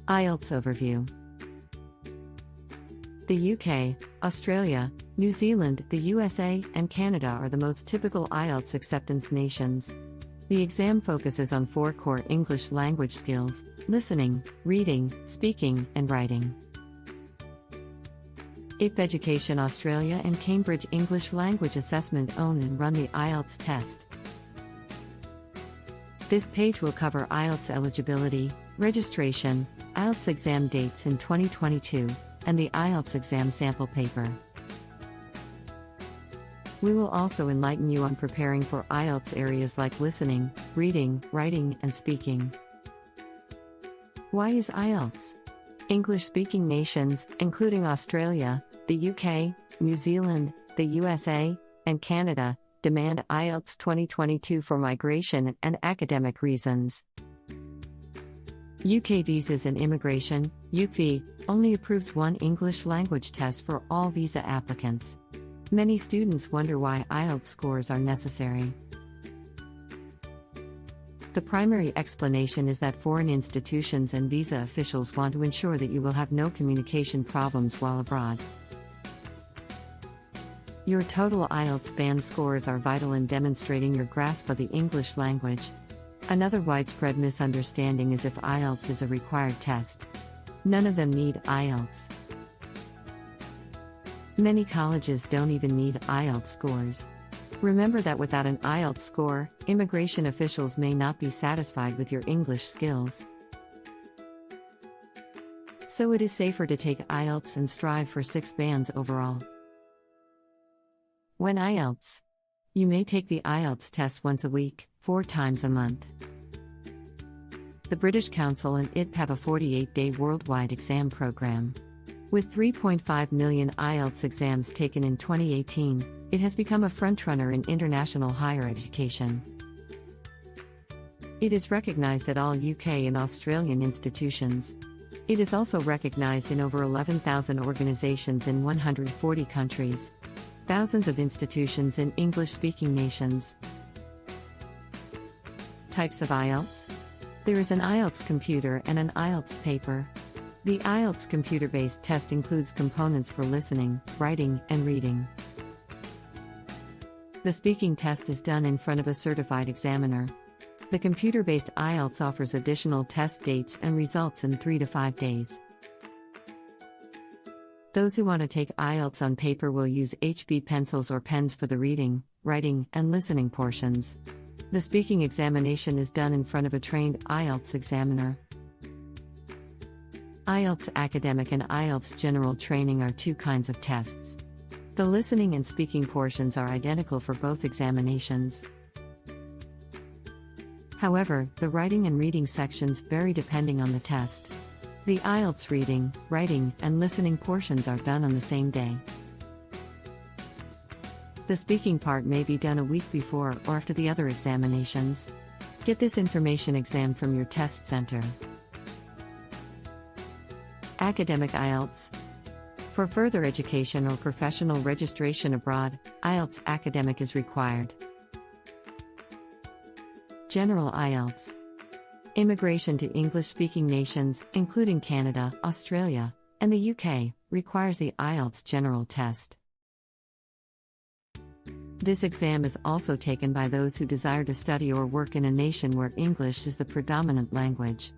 IELTS Overview. The UK, Australia, New Zealand, the USA, and Canada are the most typical IELTS acceptance nations. The exam focuses on 4 core English language skills: listening, reading, speaking, and writing. IEP Education Australia and Cambridge English Language Assessment own and run the IELTS test. This page will cover IELTS eligibility, registration, IELTS exam dates in 2022, and the IELTS exam sample paper. We will also enlighten you on preparing for IELTS areas like listening, reading, writing, and speaking. Why is IELTS? English-speaking nations, including Australia, the UK, New Zealand, the USA, and Canada, demand IELTS 2022 for migration and academic reasons. UK Visas and Immigration, UKV, only approves one English language test for all visa applicants. Many students wonder why IELTS scores are necessary. The primary explanation is that foreign institutions and visa officials want to ensure that you will have no communication problems while abroad. Your total IELTS band scores are vital in demonstrating your grasp of the English language. Another widespread misunderstanding is if IELTS is a required test. None of them need IELTS. Many colleges don't even need IELTS scores. Remember that without an IELTS score, immigration officials may not be satisfied with your English skills. So it is safer to take IELTS and strive for 6 bands overall. When IELTS? You may take the IELTS test once a week, 4 times a month. The British Council and IEP have a 48-day worldwide exam program. With 3.5 million IELTS exams taken in 2018, it has become a frontrunner in international higher education. It is recognized at all UK and Australian institutions. It is also recognized in over 11,000 organizations in 140 countries. Thousands of institutions in English-speaking nations. Types of IELTS. There is an IELTS computer and an IELTS paper. The IELTS computer-based test includes components for listening, writing, and reading. The speaking test is done in front of a certified examiner. The computer-based IELTS offers additional test dates and results in 3 to 5 days. Those who want to take IELTS on paper will use HB pencils or pens for the reading, writing, and listening portions. The speaking examination is done in front of a trained IELTS examiner. IELTS Academic and IELTS General Training are 2 kinds of tests. The listening and speaking portions are identical for both examinations. However, the writing and reading sections vary depending on the test. The IELTS reading, writing, and listening portions are done on the same day. The speaking part may be done a week before or after the other examinations. Get this information exam from your test center. Academic IELTS. For further education or professional registration abroad, IELTS Academic is required. General IELTS. Immigration to English-speaking nations, including Canada, Australia, and the UK, requires the IELTS General Test. This exam is also taken by those who desire to study or work in a nation where English is the predominant language.